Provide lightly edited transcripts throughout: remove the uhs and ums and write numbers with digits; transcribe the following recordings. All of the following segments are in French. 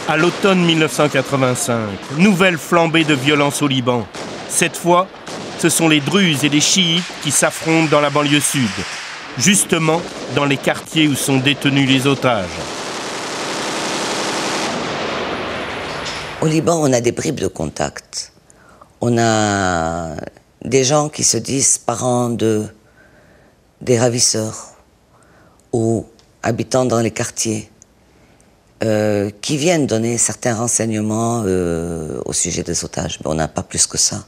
À l'automne 1985, nouvelle flambée de violence au Liban. Cette fois, ce sont les Druzes et les chiites qui s'affrontent dans la banlieue sud, justement dans les quartiers où sont détenus les otages. Au Liban, on a des bribes de contact. On a des gens qui se disent parents des ravisseurs ou habitants dans les quartiers qui viennent donner certains renseignements au sujet des otages. Mais on n'a pas plus que ça.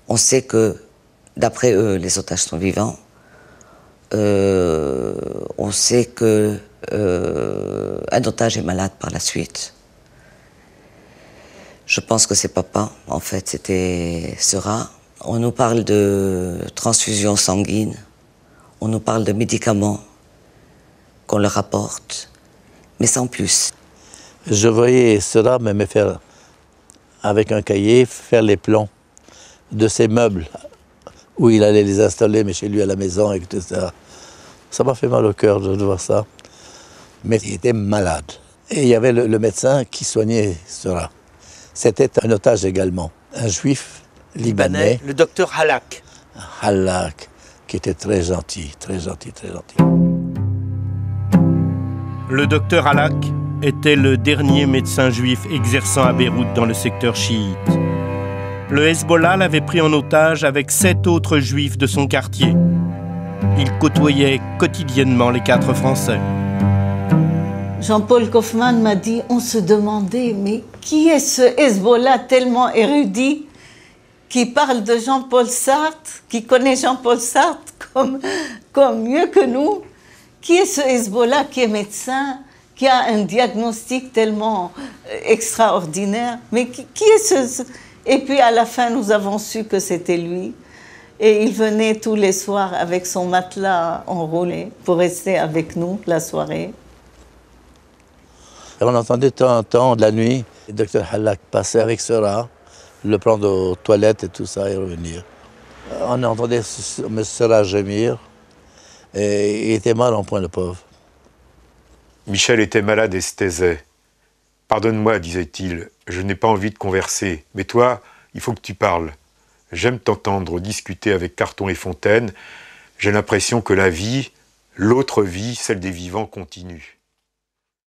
On sait que, d'après eux, les otages sont vivants. On sait que un otage est malade par la suite. Je pense que c'est papa, en fait, c'était Sera. On nous parle de transfusion sanguine, on nous parle de médicaments qu'on leur apporte, mais sans plus. Je voyais Sera me faire, avec un cahier, faire les plans de ses meubles, où il allait les installer, mais chez lui à la maison, etc. Ça m'a fait mal au cœur de voir ça. Mais il était malade. Et il y avait le médecin qui soignait Sera. C'était un otage également, un juif libanais. Le docteur Halak. Halak, qui était très gentil, très gentil, très gentil. Le docteur Halak était le dernier médecin juif exerçant à Beyrouth dans le secteur chiite. Le Hezbollah l'avait pris en otage avec 7 autres juifs de son quartier. Il côtoyait quotidiennement les 4 Français. Jean-Paul Kaufmann m'a dit, on se demandait, mais qui est ce Hezbollah tellement érudit qui parle de Jean-Paul Sartre, qui connaît Jean-Paul Sartre comme mieux que nous? Qui est ce Hezbollah qui est médecin, qui a un diagnostic tellement extraordinaire? Mais qui est ce... Et puis à la fin, nous avons su que c'était lui. Et il venait tous les soirs avec son matelas enroulé pour rester avec nous la soirée. On entendait de temps en temps, de la nuit, le docteur Halak passer avec Sera, le prendre aux toilettes et tout ça, et revenir. On entendait M. Sera gémir, et il était mal en point, le pauvre. Michel était malade et se taisait. « Pardonne-moi, disait-il, je n'ai pas envie de converser, mais toi, il faut que tu parles. J'aime t'entendre discuter avec Carton et Fontaine. J'ai l'impression que la vie, l'autre vie, celle des vivants, continue. »